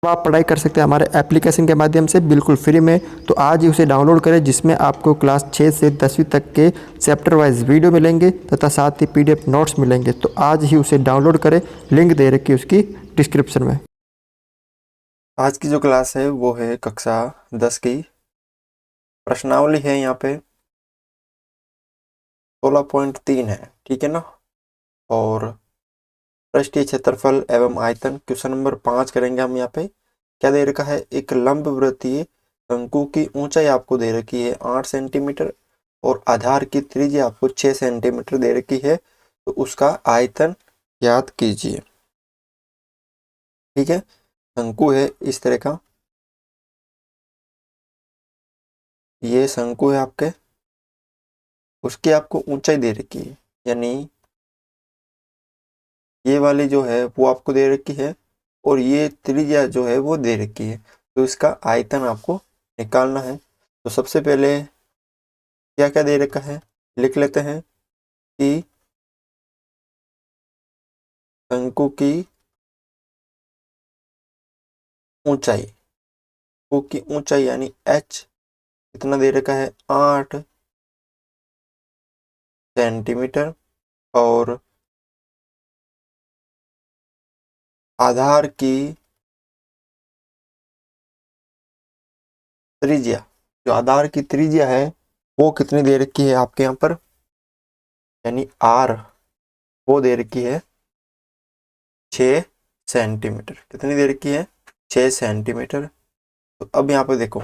तो आप पढ़ाई कर सकते हैं हमारे एप्लीकेशन के माध्यम से बिल्कुल फ्री में। तो आज ही उसे डाउनलोड करें, जिसमें आपको क्लास 6 से 10वीं तक के चैप्टर वाइज वीडियो मिलेंगे तथा साथ ही पीडीएफ नोट्स मिलेंगे। तो आज ही उसे डाउनलोड करें, लिंक दे रखी है उसकी डिस्क्रिप्शन में। आज की जो क्लास है वो है कक्षा 10 की प्रश्नावली है। यहाँ पे 16.3 है, ठीक है ना। और पृष्ठीय क्षेत्रफल एवं आयतन क्वेश्चन नंबर 5 करेंगे हम। यहाँ पे क्या दे रखा है, एक लंबवृत्तीय शंकु की ऊंचाई आपको दे रखी है 8 सेंटीमीटर और आधार की त्रिज्या आपको 6 सेंटीमीटर दे रखी है। तो उसका आयतन ज्ञात कीजिए। ठीक है, शंकु है इस तरह का, ये शंकु है आपके, उसकी आपको ऊंचाई दे रखी है, यानी ये वाली जो है वो आपको दे रखी है और ये त्रिज्या जो है वो दे रखी है। तो इसका आयतन आपको निकालना है। तो सबसे पहले क्या क्या दे रखा है लिख लेते हैं कि शंकु की ऊंचाई, शंकु की ऊंचाई यानी h कितना दे रखा है 8 सेंटीमीटर और आधार की त्रिज्या, जो आधार की त्रिज्या है वो कितनी दे रखी है आपके यहाँ पर, यानी r वो दे रखी है 6 सेंटीमीटर। कितनी दे रखी है 6 सेंटीमीटर। तो अब यहाँ पे देखो,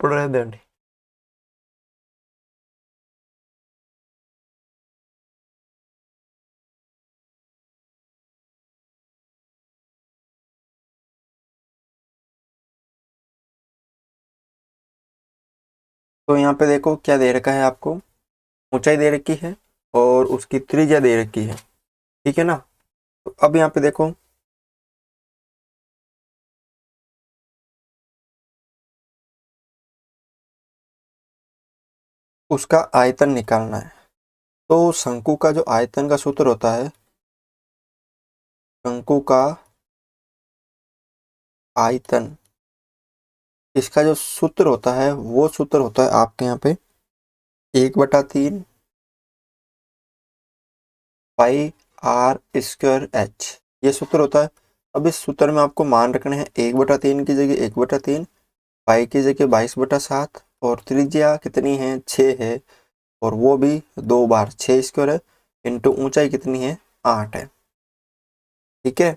पढ़ रहे हैं। तो यहाँ पे देखो क्या दे रखा है आपको, ऊंचाई दे रखी है और उसकी त्रिज्या दे रखी है, ठीक है ना। तो अब यहाँ पे देखो, उसका आयतन निकालना है। तो शंकु का जो आयतन का सूत्र होता है, शंकु का आयतन, इसका जो सूत्र होता है वो सूत्र होता है आपके यहाँ पे 1/3 पाई आर स्क्वायर एच, ये सूत्र होता है। अब इस सूत्र में आपको मान रखने हैं 1/3 की जगह 1/3, पाई की जगह 22/7 और त्रिज्या कितनी है 6 है और वो भी 2 बार 6 स्क्वायर है इंटू ऊंचाई कितनी है 8 है। ठीक है,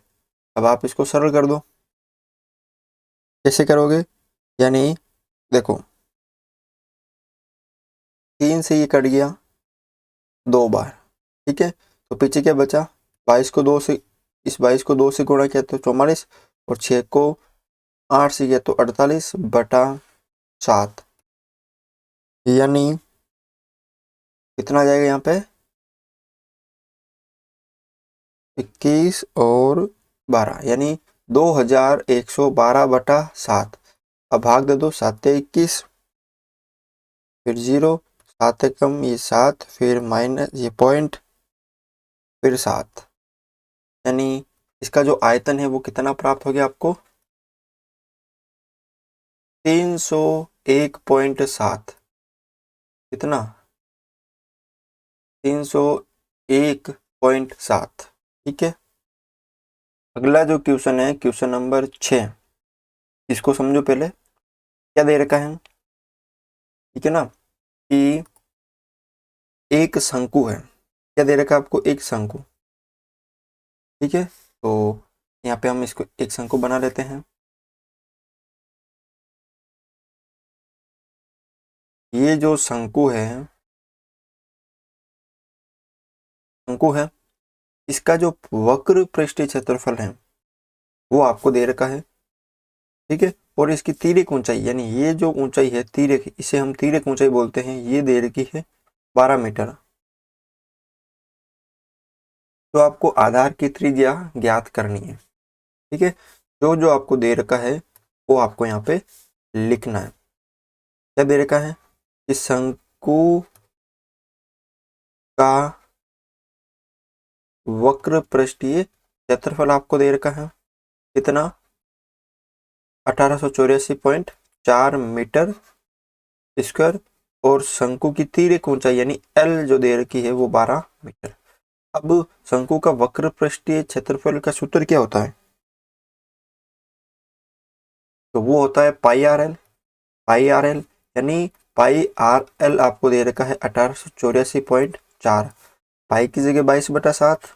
अब आप इसको सरल कर दो। कैसे करोगे, यानी देखो 3 से ये कट गया 2 बार, ठीक है। तो पीछे क्या बचा, 22 को 2 से, इस 22 को 2 से गुणा किया तो 44 और 6 को 8 से किया तो 48/7, यानी कितना आ जाएगा यहाँ पे 21 और 12, यानी 2112/7। अब भाग दे दो, 7×21 फिर 0, 7 कम ये 7 फिर माइनस ये पॉइंट फिर 7, यानी इसका जो आयतन है वो कितना प्राप्त हो गया आपको 301.7। कितना 301.7, ठीक है। अगला जो क्वेश्चन है क्वेश्चन नंबर 6, इसको समझो पहले। क्या दे रखा है, ठीक है ना, कि एक शंकु है। क्या दे रखा है आपको, एक शंकु, ठीक है। तो यहाँ पे हम इसको एक शंकु बना लेते हैं। ये जो शंकु है, शंकु है, इसका जो वक्र पृष्ठीय क्षेत्रफल है वो आपको दे रखा है ठीक है। और इसकी तिर्यक ऊंचाई यानी ये जो ऊंचाई है तिर्यक, इसे हम तिर्यक ऊंचाई बोलते हैं, ये दे रखी है 12 मीटर। तो आपको आधार की त्रिज्या ज्ञात करनी है। ठीक है, जो जो आपको दे रखा है वो आपको यहाँ पे लिखना है। क्या दे रखा है? इस शंकु का वक्र पृष्ठीय क्षेत्रफल आपको दे रखा है कितना? 1884.4 मीटर स्क्वायर। और शंकु की तिर्यक ऊंचाई यानी एल जो दे रखी है वो 12 मीटर। अब शंकु का वक्र पृष्ठीय क्षेत्रफल का सूत्र क्या होता है? तो वो होता है पाई आर एल। पाई आर एल यानी पाई आर एल आपको दे रखा है 1884.4। पाई की जगह 22/7,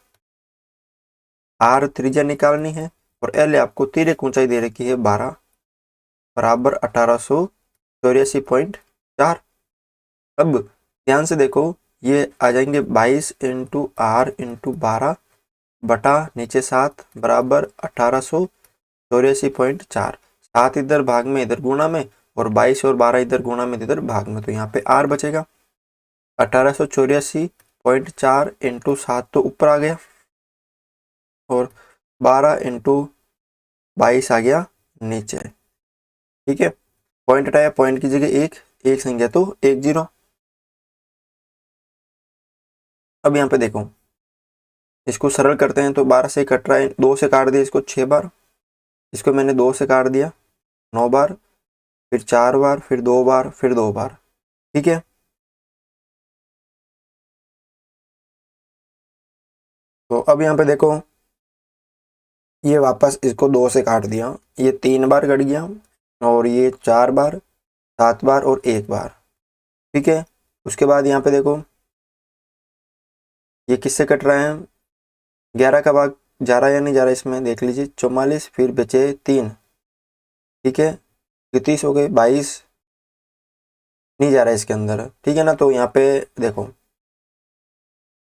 आर त्रिज्या निकालनी है और एल आपको तिर्यक ऊंचाई दे रखी है 12 बराबर 1884.4। अब ध्यान से देखो, ये आ जाएंगे 22 इंटू आर इंटू 12 बटा नीचे 7 बराबर 1884.4। 7 इधर भाग में इधर गुणा में और 22 और 12 इधर गुणा में इधर भाग में, तो यहाँ पे आर बचेगा 1884.4 इंटू 7 तो ऊपर आ गया और 12 इंटू 22 आ गया नीचे। ठीक है, पॉइंट हटाया, पॉइंट की जगह एक संख्या तो 1 0। अब यहाँ पे देखो, इसको सरल करते हैं तो 12 से कट रहा है, 2 से काट दिया इसको 6 बार, इसको मैंने 2 से काट दिया 9 बार, फिर 4 बार, फिर 2 बार, फिर 2 बार। ठीक है, तो अब यहाँ पे देखो, ये वापस इसको 2 से काट दिया, ये 3 बार कट गया और ये 4 बार, 7 बार और 1 बार। ठीक है, उसके बाद यहाँ पे देखो, ये किससे कट रहा है? 11 का भाग जा रहा है या नहीं जा रहा है इसमें, देख लीजिए 44, फिर बचे 3। ठीक है, 30 हो गए, 22 नहीं जा रहा है इसके अंदर। ठीक है ना, तो यहाँ पे देखो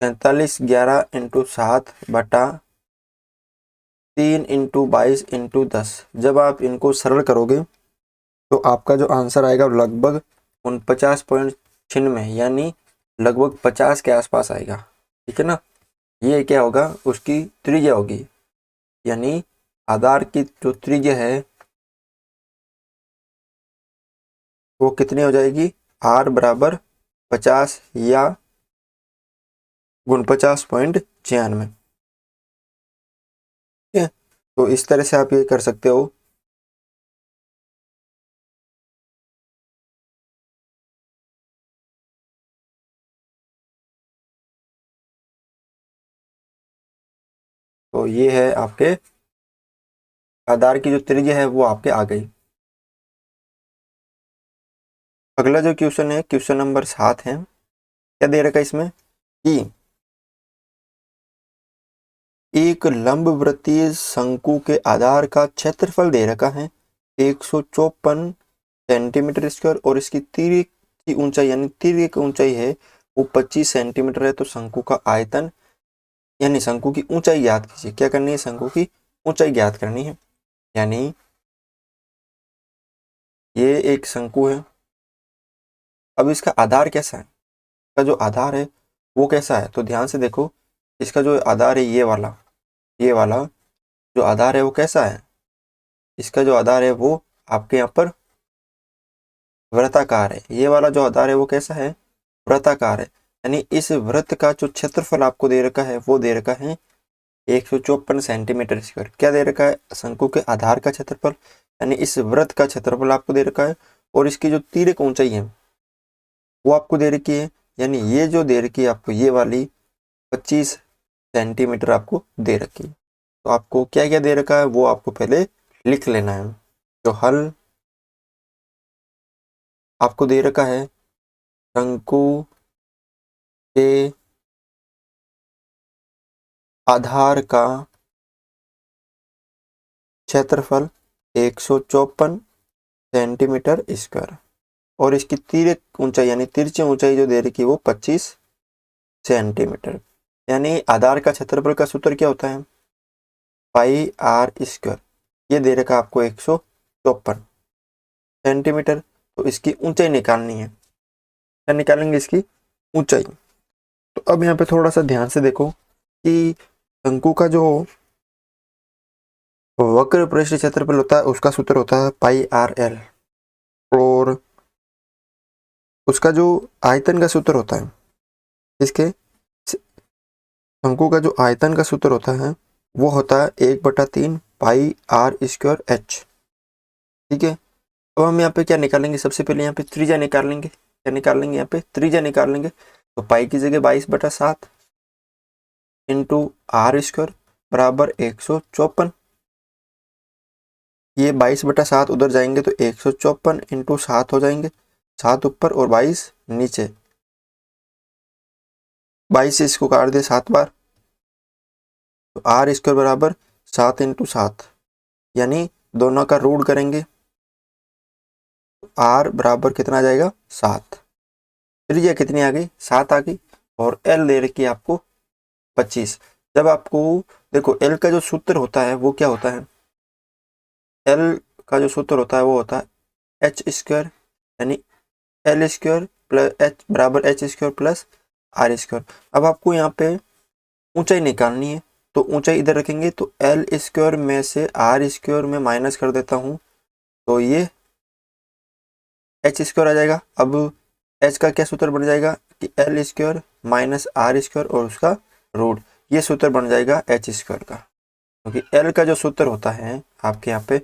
43 11 इंटू 7 बटा 3 इंटू 22 इंटू 10। जब आप इनको सरल करोगे तो आपका जो आंसर आएगा लगभग 49.96 यानी लगभग 50 के आसपास आएगा। ठीक है ना, ये क्या होगा? उसकी त्रिज्या होगी, यानी आधार की जो त्रिज्या है वो कितनी हो जाएगी? आर बराबर 50 या 49.96। ठीक है, तो इस तरह से आप ये कर सकते हो। तो ये है आपके आधार की जो त्रिज्या है वो आपके आ गई। अगला जो क्वेश्चन है, क्वेश्चन नंबर 7 है। क्या दे रखा है इसमें कि एक लंबवृत्तीय शंकु के आधार का क्षेत्रफल दे रखा है 154 सेंटीमीटर स्क्वायर और इसकी तिर्यक की ऊंचाई यानी तिर्यक ऊंचाई है वो 25 सेंटीमीटर है। तो शंकु का आयतन यानी शंकु की ऊंचाई ज्ञात कीजिए। क्या करनी है? शंकु की ऊंचाई ज्ञात करनी है। यानी ये एक शंकु है, अब इसका आधार कैसा है? इसका जो आधार है वो कैसा है? तो ध्यान से देखो, इसका जो आधार है ये वाला जो आधार है वो कैसा है? इसका जो आधार है वो आपके यहाँ पर वृत्ताकार है। ये वाला जो आधार है वो कैसा है? वृत्ताकार है। यानी इस वृत्त का जो क्षेत्रफल आपको दे रखा है वो दे रखा है 154 सेंटीमीटर स्क्वायर। क्या दे रखा है? शंकु के आधार का क्षेत्रफल, यानी इस वृत्त का क्षेत्रफल आपको दे रखा है और इसकी जो तिर्यक ऊंचाई है वो आपको दे रखी है। यानी ये जो दे रखी है आपको, ये वाली 25 सेंटीमीटर आपको दे रखी है। तो आपको क्या क्या दे रखा है वो आपको पहले लिख लेना है। जो हल आपको दे रखा है, शंकु के आधार का क्षेत्रफल 154 सेंटीमीटर स्क्वायर और इसकी तिर्यक ऊंचाई यानी तिरछी ऊंचाई जो दे रखी है वो 25 सेंटीमीटर। यानी आधार का क्षेत्रफल का सूत्र क्या होता है? पाई आर स्क्वायर। ये दे रखा आपको 154 54 सेंटीमीटर। तो इसकी ऊंचाई निकालनी है। क्या निकालेंगे? इसकी ऊंचाई। तो अब यहाँ पे थोड़ा सा ध्यान से देखो कि शंकु का जो वक्र पृष्ठ क्षेत्रफल होता है उसका सूत्र होता है पाई आर एल, और उसका जो आयतन का सूत्र होता है, इसके शंकु का जो आयतन का सूत्र होता है वो होता है 1/3 पाई आर स्क्वायर एच। ठीक है। अब हम यहाँ पे क्या निकालेंगे? सबसे पहले यहाँ पे त्रिज्या निकालेंगे। क्या निकालेंगे? यहाँ पे त्रिज्या निकालेंगे। तो पाई की जगह 22/7 इंटू आर स्क्वायर बराबर 154। ये 22/7 उधर जाएंगे तो 154 इंटू 7 हो जाएंगे, 7 ऊपर और 22 नीचे। 22 से इसको काट दे 7 बार, तो आर स्क्वायर बराबर 7 इंटू 7, यानी दोनों का रूट करेंगे। आर बराबर कितना आ जाएगा? 7। त्रिज्या कितनी आ गई? 7 आ गई। और एल दे रखी है आपको 25। जब आपको देखो एल का जो सूत्र होता है वो क्या होता है? एल का जो सूत्र होता है वो होता है एच स्क्वायर, यानी एल स्क्वायर प्लस एच बराबर H square plus R square. अब आपको यहाँ पे ऊंचाई निकालनी है, तो ऊंचाई इधर रखेंगे तो एल स्क्वायर में से आर स्क्वायर में माइनस कर देता हूँ, तो ये एच स्क्वायर आ जाएगा। अब एच का क्या सूत्र बन जाएगा कि L square minus R square और उसका रूट, ये सूत्र बन जाएगा एच स्क्वायर का। क्योंकि एल का जो सूत्र होता है आपके यहाँ पे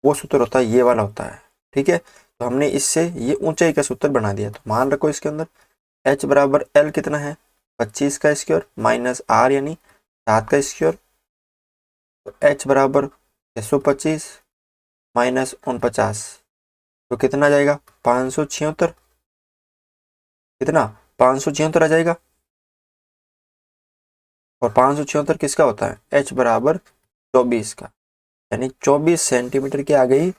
वो सूत्र होता है ये वाला होता है। ठीक है। तो हमने इससे ये ऊंचाई का सूत्र बना दिया। तो मान रखो इसके अंदर एच बराबर एल कितना है? 25 का स्क्वायर माइनस आर यानी 7 का स्क्वायर। तो एच बराबर 625 माइनस 49, तो कितना आ जाएगा? 576। कितना? 576 आ जाएगा। और 576 किसका होता है? एच बराबर 24 का, यानी 24 सेंटीमीटर की आ गई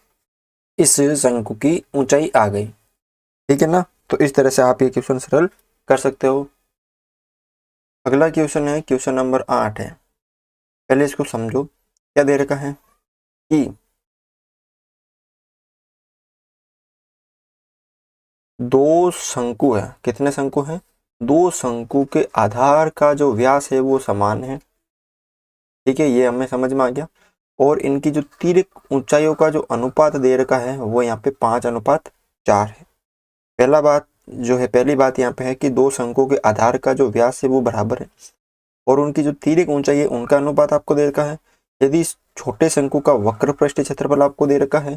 इस शंकु की ऊंचाई आ गई। ठीक है ना। तो इस तरह से आप ये क्वेश्चन सरल कर सकते हो। अगला क्वेश्चन है क्वेश्चन नंबर 8 है। पहले इसको समझो। क्या दे रखा है कि दो शंकु है। कितने शंकु हैं? दो शंकु के आधार का जो व्यास है वो समान है। ठीक है, ये हमें समझ में आ गया। और इनकी जो तिर्यक ऊंचाइयों का जो अनुपात दे रखा है वो यहाँ पे 5:4 है। पहली बात यहाँ पे है कि दो शंकु के आधार का जो व्यास है वो बराबर है, और उनकी जो तिर्यक ऊंचाई है उनका अनुपात आपको दे रखा है। यदि इस छोटे शंकु का वक्र पृष्ठ क्षेत्रफल आपको दे रखा है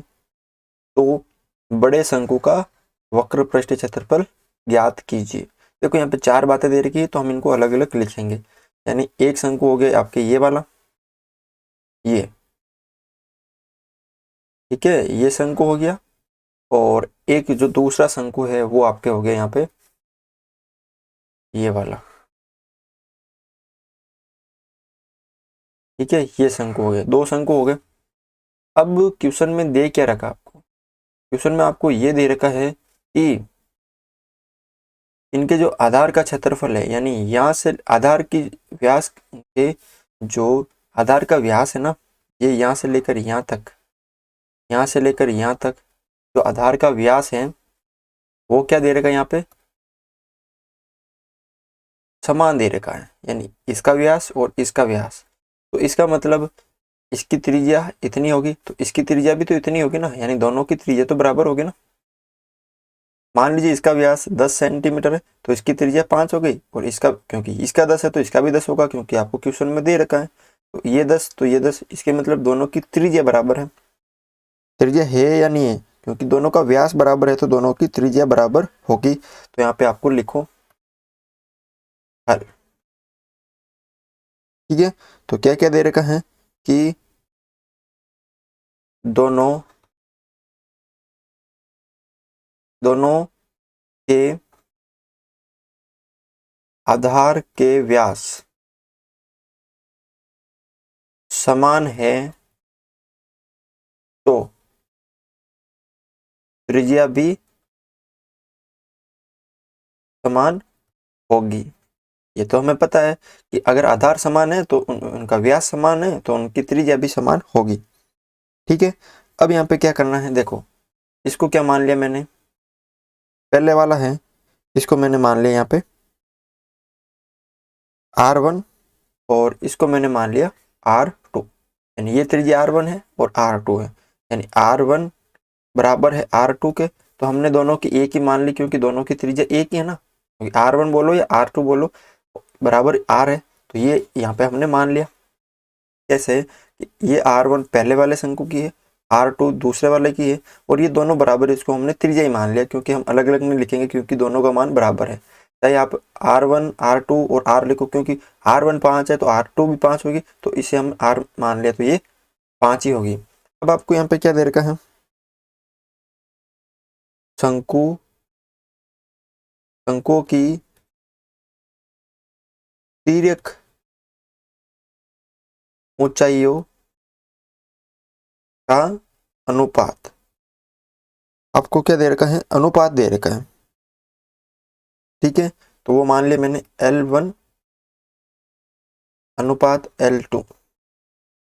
तो बड़े शंकु का वक्र पृष्ठ क्षेत्रफल ज्ञात कीजिए। देखो यहाँ पे 4 बातें दे रखी है तो हम इनको अलग अलग लिखेंगे। यानी एक शंकु हो गया आपके ये वाला, ये ठीक है, ये शंकु हो गया। और एक जो दूसरा शंकु है वो आपके हो गया यहाँ पे ये वाला। ठीक है, ये शंकु हो गए, 2 शंकु हो गए। अब क्वेश्चन में दे क्या रखा आपको? क्वेश्चन में आपको ये दे रखा है कि इनके जो आधार का क्षेत्रफल है, यानी यहाँ से आधार की व्यास के जो आधार का व्यास है ना, ये यहाँ से लेकर यहाँ तक, यहाँ से लेकर यहाँ तक जो आधार का व्यास है वो क्या दे रखा है? यहाँ पे समान दे रखा है, यानी इसका व्यास और इसका व्यास। तो इसका मतलब इसकी त्रिज्या इतनी होगी तो इसकी त्रिज्या भी तो इतनी होगी ना, यानी दोनों की त्रिज्या तो बराबर होगी ना। मान लीजिए इसका व्यास 10 सेंटीमीटर है तो इसकी त्रिज्या 5 हो गई, और इसका क्योंकि इसका 10 है तो इसका भी 10 होगा, क्योंकि आपको क्वेश्चन में दे रखा है। तो ये 10 तो ये 10, इसके मतलब दोनों की त्रिज्या बराबर है। त्रिज्या है या नहीं है? क्योंकि दोनों का व्यास बराबर है तो दोनों की त्रिज्या बराबर होगी। तो यहाँ पे आपको लिखो हल। ठीक है। तो क्या क्या दे रखा है कि दोनों के आधार के व्यास समान है तो त्रिज्या भी समान होगी। ये तो हमें पता है कि अगर आधार समान है तो उनका व्यास समान है तो उनकी त्रिज्या भी समान होगी। ठीक है। अब यहाँ पे क्या करना है, देखो इसको क्या मान लिया मैंने, पहले वाला है इसको मैंने मान लिया यहाँ पे R1 और इसको मैंने मान लिया R2, यानी ये त्रिज्या R1 है और R2 है, यानी R1 बराबर है R2 के। तो हमने दोनों की एक ही मान ली क्योंकि दोनों की त्रिज्या एक ही है ना, क्योंकि R1 बोलो या R2 बोलो बराबर R है, तो ये यहाँ पे हमने मान लिया। कैसे, ये R1 पहले वाले शंकु की है, R2 दूसरे वाले की है और ये दोनों बराबर, इसको हमने त्रिज्या ही मान लिया क्योंकि हम अलग अलग नहीं लिखेंगे क्योंकि दोनों का मान बराबर है। चाहे आप R1 R2 और R लिखो, क्योंकि R1 5 है तो R2 भी 5 होगी, तो इसे हम R मान लिया तो ये 5 ही होगी। अब आपको यहाँ पे क्या दे रखा है, शंकुओं की तिर्यक ऊंचाइयों का अनुपात, आपको क्या दे रखा है, अनुपात दे रखा है। ठीक है, तो वो मान लिया मैंने L1 अनुपात L2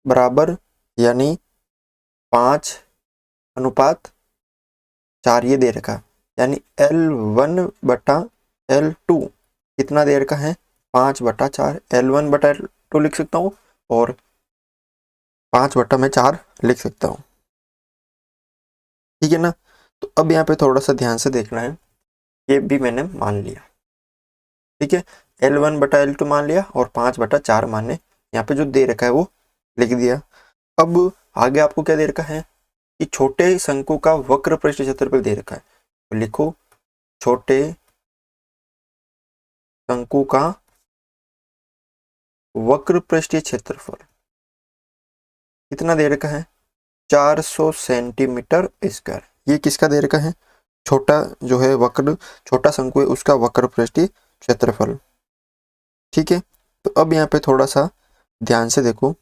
बराबर, यानी 5 अनुपात 4 ये दे रखा, यानी L1 बटा L2 कितना दे रखा है, 5 बटा 4, L1 बटा L2 लिख सकता हूँ और 5 बटा मैं 4 लिख सकता हूँ। ठीक है ना, तो अब यहाँ पे थोड़ा सा ध्यान से देखना है, ये भी मैंने मान लिया। ठीक है, L1 बटा L2 मान लिया और 5 बटा 4 माने यहाँ पे जो दे रखा है वो लिख दिया। अब आगे आपको क्या दे रखा है कि छोटे शंकु का वक्र पृष्ठ क्षेत्रफल दे रखा है, तो लिखो छोटे शंकु का वक्र पृष्ठीय क्षेत्रफल कितना दे रखा है, 400 सेंटीमीटर स्क्वायर। ये किसका दे रखा है, छोटा जो है वक्र, छोटा शंकु है उसका वक्र पृष्ठीय क्षेत्रफल। ठीक है, तो अब यहाँ पे थोड़ा सा ध्यान से देखो,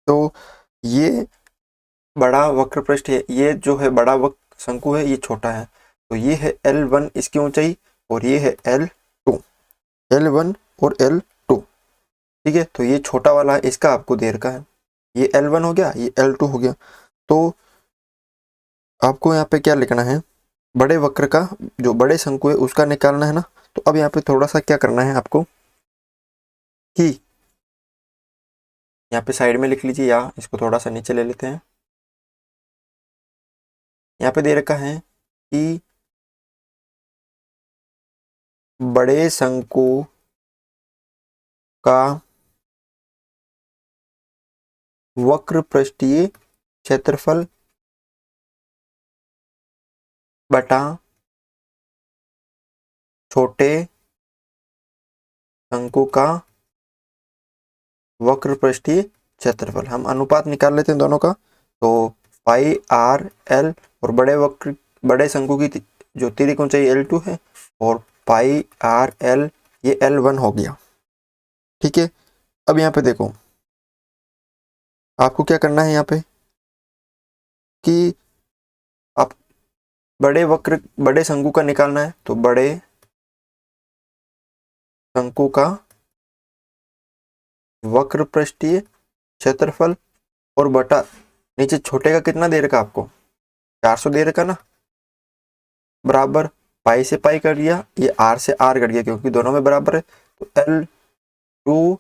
तो ये बड़ा वक्र पृष्ठ है, ये जो है बड़ा वक्र शंकु है, ये छोटा है, तो ये है L1 इसकी ऊंचाई और ये है L2, L1 और L2। ठीक है, तो ये छोटा वाला है इसका आपको दे रखा है, ये L1 हो गया, ये L2 हो गया। तो आपको यहाँ पे क्या लिखना है, बड़े वक्र का जो बड़े शंकु है उसका निकालना है ना। तो अब यहाँ पे थोड़ा सा क्या करना है आपको कि यहाँ पे साइड में लिख लीजिए या इसको थोड़ा सा नीचे ले लेते हैं। यहाँ पे दे रखा है कि बड़े शंकु का वक्र पृष्ठीय क्षेत्रफल बटा छोटे शंकु का वक्र पृष्ठीय क्षेत्रफल, हम अनुपात निकाल लेते हैं दोनों का, तो पाई आर एल और बड़े शंकु की जो तिर्यक ऊंचाई L2 है और पाई आर एल ये L1 हो गया। ठीक है, अब यहाँ पे देखो आपको क्या करना है, यहाँ पे कि आप बड़े शंकु का निकालना है, तो बड़े शंकु का वक्र पृष्ठीय क्षेत्रफल और बटा नीचे छोटे का कितना दे रखा आपको, 400 दे रखा ना, बराबर पाई से पाई कर दिया, ये R से R कट गया क्योंकि दोनों में बराबर है, तो L2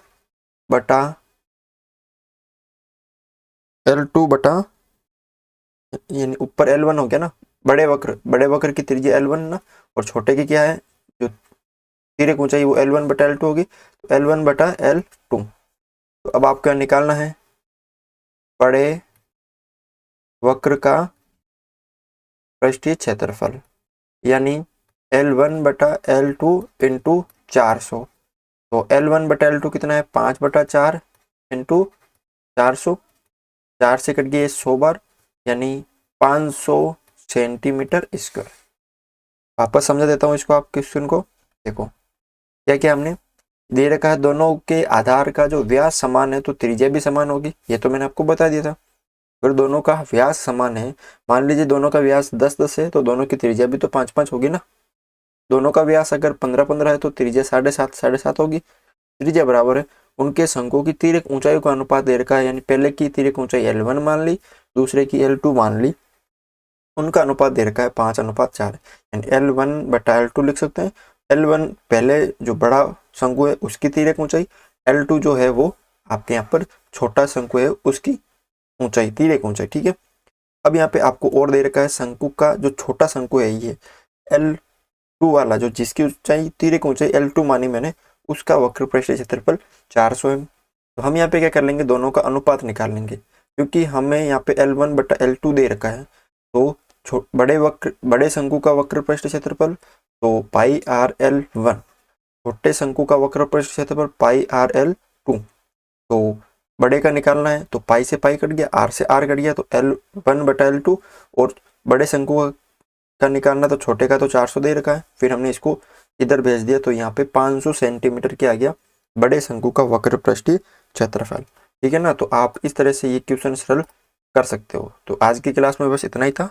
बटा यानी ऊपर L1 हो गया ना, बड़े वक्र की त्रिज्या L1 ना, और छोटे की क्या है जो तिर्यक ऊंचाई वो L1 बटा L2 होगी, तो L1 बटा L2। तो अब आपको निकालना है बड़े वक्र का पृष्ठीय क्षेत्रफल, यानी L1 बटा L2 इंटू 400, तो L1 बटा L2 कितना है, 5 बटा 4 इंटू 400, 4 से कट गए 100 बार, यानी 500 सेंटीमीटर स्क्वायर। वापस समझा देता हूँ इसको आप क्वेश्चन को, देखो क्या क्या हमने दे रखा है, दोनों के आधार का जो व्यास समान है तो त्रिज्या भी समान होगी, ये तो मैंने आपको बता दिया था। अगर दोनों का व्यास समान है, मान लीजिए दोनों का व्यास 10-10 है, तो दोनों की त्रिज्या भी तो 5-5 होगी ना। दोनों का व्यास अगर 15-15 है तो त्रिज्या 7.5-7.5 होगी, त्रिज्या बराबर है। उनके शंकुओं की तिर्यक ऊंचाई का अनुपात दे रखा है, यानी पहले की तिर्यक ऊंचाई L1 मान ली, दूसरे की L2 मान ली, उनका अनुपात दे रखा है 5:4, यानी L1/L2 लिख सकते हैं। L1 पहले जो बड़ा शंकु है उसकी तिर्यक ऊंचाई, L2 जो है वो आपके यहाँ पर छोटा शंकु है उसकी ऊंचाई, तिर्यक ऊंचाई, ठीक है। अब यहाँ पे आपको और दे रखा है शंकु का जो छोटा शंकु है ये L2 वाला, जो जिसकी ऊंचाई तिर्यक ऊंचाई L2 मानी मैंने, उसका वक्र पृष्ठ क्षेत्रफल 400 है। तो हम यहाँ पे क्या कर लेंगे, दोनों का अनुपात निकाल लेंगे, क्योंकि हमें यहाँ पे L1/L2 दे रखा है। तो बड़े शंकु का वक्र पृष्ठ क्षेत्रफल तो πRL1, छोटे शंकु का वक्र पृष्ठ क्षेत्रफल πRL2। तो बड़े का निकालना है तो पाई से पाई कट गया, आर से आर कट गया, तो L1/L2, और बड़े शंकु का निकालना तो छोटे का तो 400 दे रखा है, फिर हमने इसको इधर भेज दिया तो यहाँ पे 500 सेंटीमीटर के आ गया बड़े शंकु का वक्र पृष्ठीय क्षेत्रफल, ठीक है ना। तो आप इस तरह से ये क्वेश्चन सरल कर सकते हो। तो आज की क्लास में बस इतना ही था।